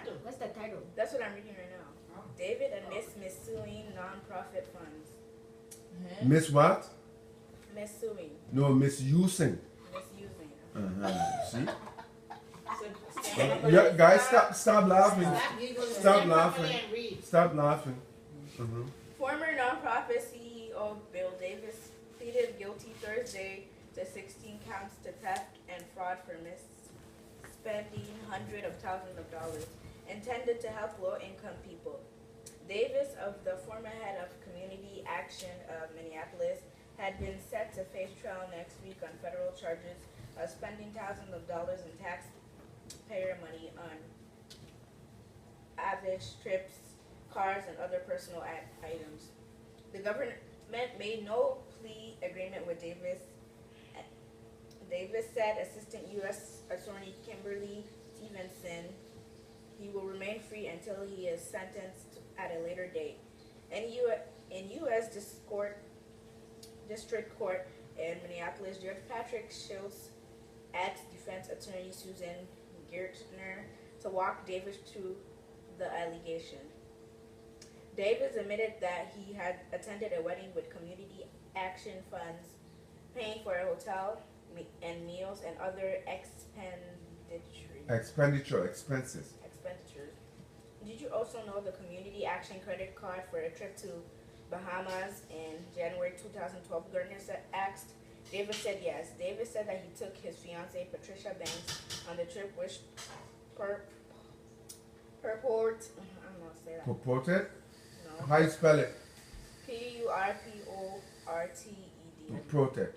title? What's the title? That's what I'm reading right now. David admits missuing non-profit funds. Miss what? Missuing. No, misusing. Misusing. See? So, Yeah, guys, stop laughing. Stop laughing. And read. Stop laughing. Former nonprofit CEO Bill Davis pleaded guilty Thursday to 16 counts to theft and fraud for misspending hundreds of thousands of dollars intended to help low-income people. Davis, of the former head of Community Action of Minneapolis, had been set to face trial next week on federal charges of spending thousands of dollars in taxpayer money on average trips, cars, and other personal items. The government made no plea agreement with Davis. Davis said Assistant U.S. Attorney Kimberly Stevenson he will remain free until he is sentenced at a later date. In U.S. District Court in Minneapolis, Judge Patrick Schultz asked defense attorney Susan Gertner to walk Davis through the allegation. Davis admitted that he had attended a wedding with community action funds, paying for a hotel and meals and other Expenses. Did you also know the community action credit card for a trip to Bahamas in January 2012? Gardner asked. Davis said yes. Davis said that he took his fiancée Patricia Banks on the trip, which purported. Purported? No. How you spell it? Purported.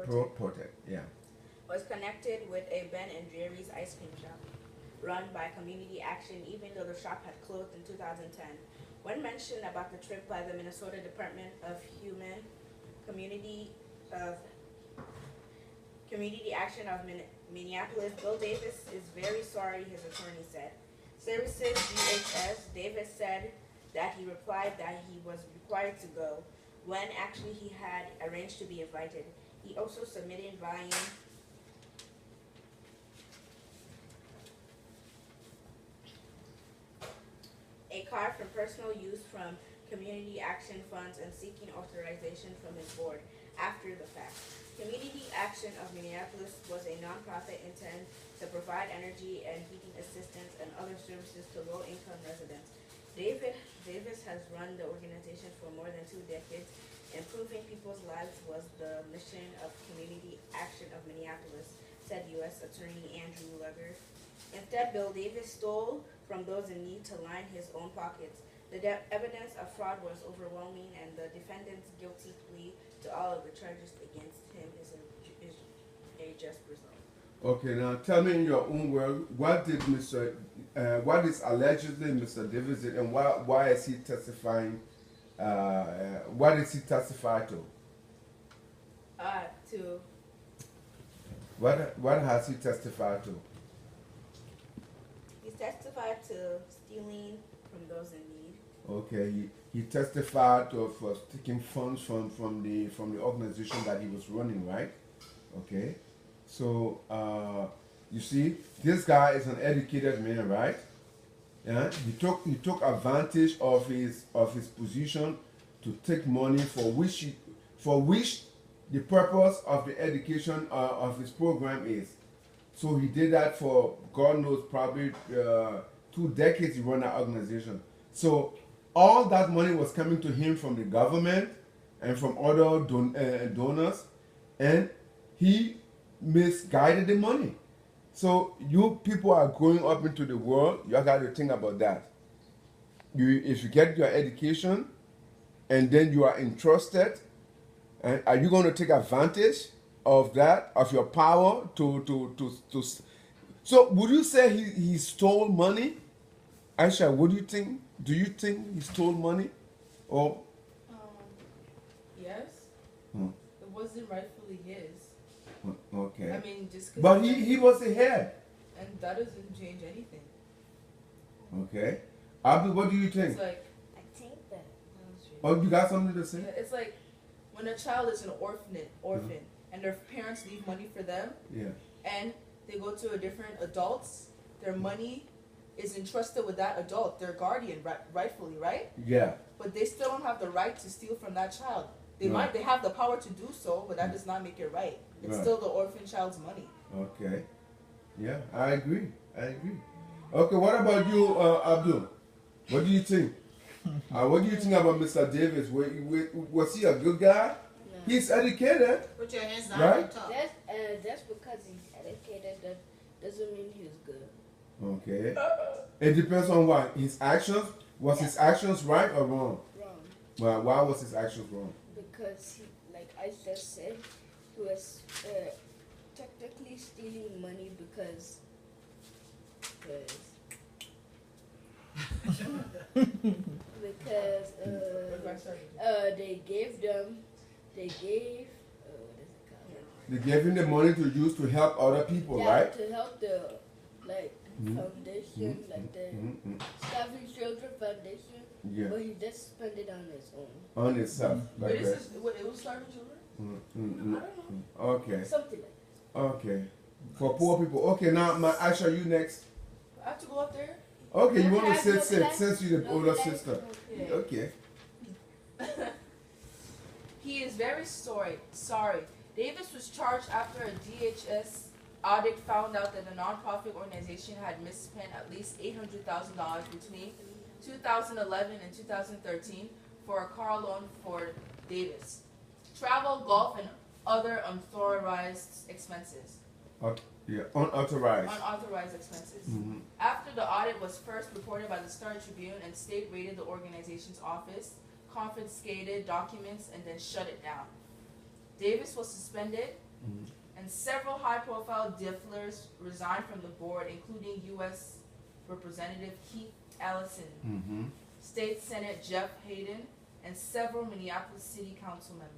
Purported. Yeah. Was connected with a Ben and Jerry's ice cream shop run by Community Action, even though the shop had closed in 2010. When mentioned about the trip by the Minnesota Department of Community Action of Minneapolis, Bill Davis is very sorry, his attorney said. Services DHS, Davis said that he replied that he was required to go, when actually he had arranged to be invited. He also submitted buying a card for personal use from Community Action Funds and seeking authorization from his board after the fact. Community Action of Minneapolis was a nonprofit intended to provide energy and heating assistance and other services to low-income residents. Davis has run the organization for more than 2 decades. Improving people's lives was the mission of Community Action of Minneapolis, said U.S. Attorney Andrew Luger. Instead, Bill Davis stole from those in need to line his own pockets. The evidence of fraud was overwhelming, and the defendant's guilty plea to all of the charges against him is a just result. Okay, now tell me in your own word, what is allegedly Mr. Davis did, and why is he testifying? What is he testify to? What has he testified to? He testified to stealing from those in need. Okay, he testified to taking funds from the organization that he was running, right? Okay, so you see, this guy is an educated man, right? Yeah, he took advantage of his position to take money for which the purpose of the education of his program is. So he did that for God knows probably 2 decades. He ran that organization. So all that money was coming to him from the government and from other donors, and he misguided the money. So you people are growing up into the world, you got to think about that. If you get your education and then you are entrusted, are you going to take advantage of that, of your power to so would you say he stole money? Aisha, what do you think? Do you think he stole money? Or yes. It wasn't rightfully his. okay. I mean, just 'cause But he was the head. and that doesn't change anything. Okay. Abby, what do you think? It's like, I think that. Oh, you got something to say? it's like when a child is an orphan, and their parents leave money for them, Yeah. and they go to a different adults, their money is entrusted with that adult, their guardian, rightfully, right? Yeah. But they still don't have the right to steal from that child. They Right. they have the power to do so, but that does not make it right. It's Right. still the orphan child's money. Okay. Yeah, I agree. I agree. Okay, what about you, Abdul? What do you think? What do you think about Mr. Davis? Was he a good guy? No. He's educated, Put your hands down Right? on top. That's because he's educated. That doesn't mean he's good. okay. It depends on what his actions. Was his actions right or wrong? Wrong. Well, why was his actions wrong? Because he, like I just said, he was technically stealing money because because they gave what is it called? They gave him the money to use to help other people, Yeah, right? to help the like Mhm. foundation, like the Mm-hmm. Starving Children Foundation, Yeah, but he just spent it on his own. on itself. But Like this that. is what it was starving children? Mm-hmm. I don't know. Okay, Something like okay. For poor people. Okay, now, Aisha, you next. I have to go up there? Okay, you No want to class, sit, no sit, class. since you're the No older class, sister. no Yeah. Okay. He is very sorry. Davis was charged after a DHS audit found out that the nonprofit organization had misspent at least $800,000 between 2011 and 2013 for a car loan for Davis. Travel, golf, and other unauthorized expenses. Yeah, unauthorized. Unauthorized expenses. Mm-hmm. After the audit was first reported by the Star Tribune and state raided the organization's office, confiscated documents, and then shut it down. Davis was suspended, Mhm. and several high-profile DFLers resigned from the board, including U.S. Representative Keith Ellison, Mm-hmm. State Senate Jeff Hayden, and several Minneapolis City Council members.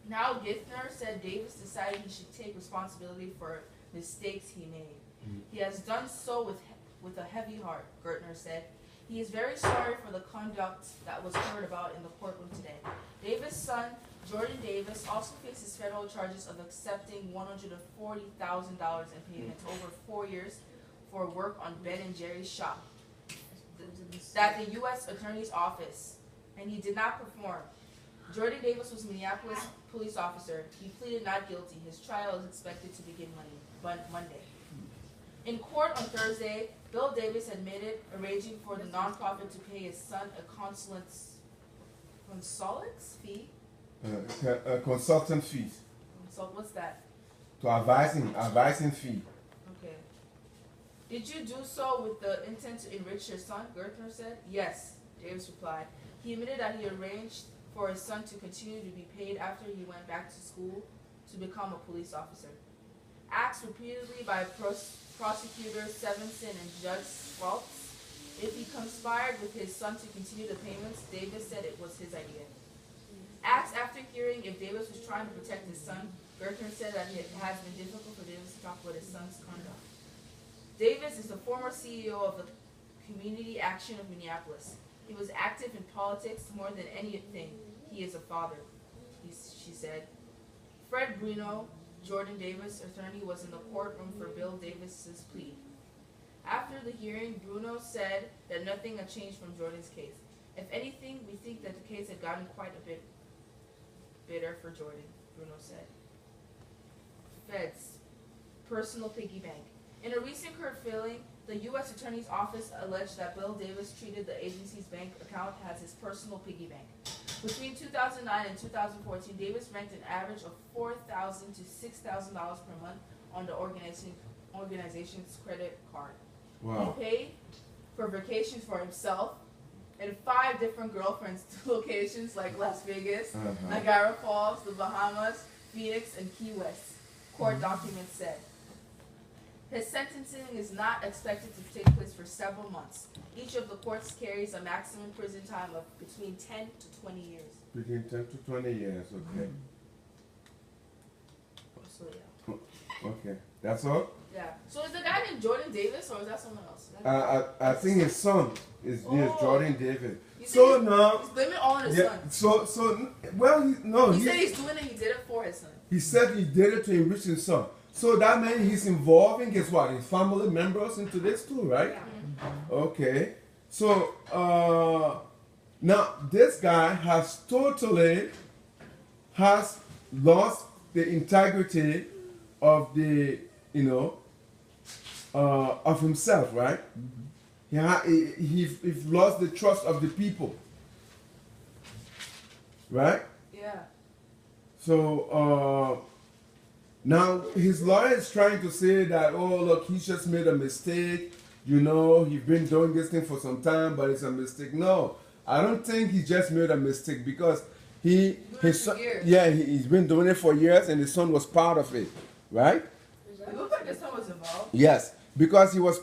Now Githner said Davis decided he should take responsibility for mistakes he made. Mhm. He has done so with a heavy heart, Gertner said. He is very sorry for the conduct that was heard about in the courtroom today. Davis' son, Jordan Davis, also faces federal charges of accepting $140,000 in payments over 4 years for work on Ben and Jerry's shop at the U.S. Attorney's Office, and he did not perform. Jordan Davis was a Minneapolis police officer. He pleaded not guilty. His trial is expected to begin Monday. In court on Thursday, Bill Davis admitted arranging for the nonprofit to pay his son a consulate fee. Consultant fees. So what's that? To advising fee. Okay. Did you do so with the intent to enrich your son? Gertner said. Yes, Davis replied. He admitted that he arranged for his son to continue to be paid after he went back to school to become a police officer. Asked repeatedly by prosecutors Stevenson and Judge Schwartz if he conspired with his son to continue the payments, Davis said it was his idea. Asked after hearing if Davis was trying to protect his son, Gertner said that it has been difficult for Davis to talk about his son's conduct. Davis is the former CEO of the Community Action of Minneapolis. He was active in politics more than anything. He is a father, she said. Fred Bruno, Jordan Davis' attorney, was in the courtroom for Bill Davis's plea. After the hearing, Bruno said that nothing had changed from Jordan's case. If anything, we think that the case had gotten quite a bit bitter for Jordan, Bruno said. Feds, personal piggy bank. In a recent court filing, the U.S. Attorney's Office alleged that Bill Davis treated the agency's bank account as his personal piggy bank. Between 2009 and 2014, Davis banked an average of $4,000 to $6,000 per month on the organization's credit card. Wow. He paid for vacations for himself and 5 different girlfriends to locations like Las Vegas, Niagara Falls, the Bahamas, Phoenix, and Key West, court documents said. His sentencing is not expected to take place for several months. Each of the courts carries a maximum prison time of between 10 to 20 years. Between 10 to 20 years, okay. So yeah. Okay. That's all? Yeah. So is the guy named Jordan Davis or is that someone else? I think his son is Oh. Jordan Davis. You So think now, he's blaming it all on his yeah, son. well, He said he's doing it, he did it for his son. he said he did it to enrich his son. So that means he's involving, guess what, his family members into this too, right? Okay. So now this guy has totally has lost the integrity of the, you know, of himself, right? He's lost the trust of the people, right? Yeah. So now his lawyer is trying to say that, oh look, he just made a mistake. You know, he's been doing this thing for some time, but it's a mistake. No, I don't think he just made a mistake because his son, yeah, he's been doing it for years, and his son was part of it, right? It looked like his son was involved. Yes, because he was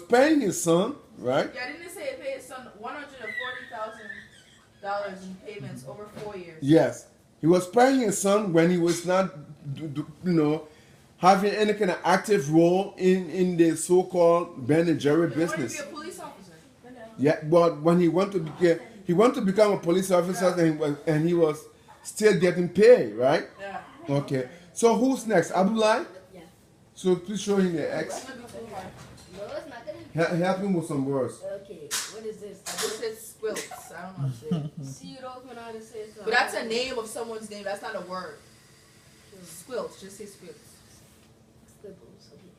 paying his son, right? Yeah, didn't it say it paid his son $140,000 in payments over 4 years? Yes, he was paying his son when he was not, you know, having any kind of active role in the so-called Ben and Jerry He wanted to business. be a police officer. Yeah, but when he wanted to become a police officer, and he was still getting paid, right? Yeah. Okay. So who's next? Abdullah? Yeah. So please show him the X. It's gonna be too hard. No, it's not gonna. Help him with some words. Okay, what is this? This is Squilts. I don't know what to say. See, you don't know how to say something. But that's a name of someone's name. That's not a word. Squilts. Just say Squilts. Scribbles, okay.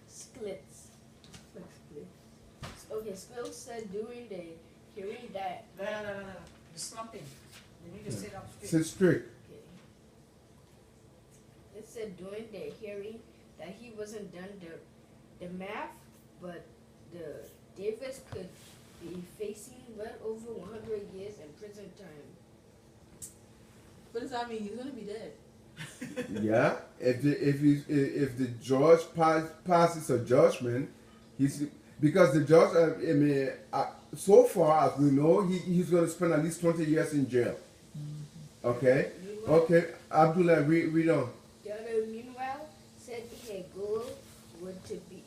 Splits. Like splits. Okay, Squills said during the hearing that. No. You're slumping. You need to sit up straight. Sit straight. Okay. It said during the hearing that he wasn't done the math, but the Davis could be facing well over 100 years in prison time. What does that mean? He's gonna be dead. Yeah. If the judge passes a judgment, because the judge, I mean, so far as we know, he's going to spend at least 20 years in jail. Okay. Okay. Abdullah, read on. The other, meanwhile, said her goal would to be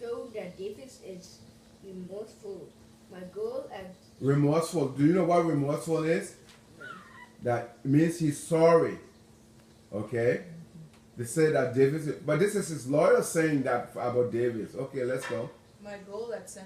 show that Davis is remorseful. My goal as Remorseful. Do you know what remorseful is? That means he's sorry. Okay? They say that Davis, but this is his lawyer saying that about Davis. Okay, let's go. My goal at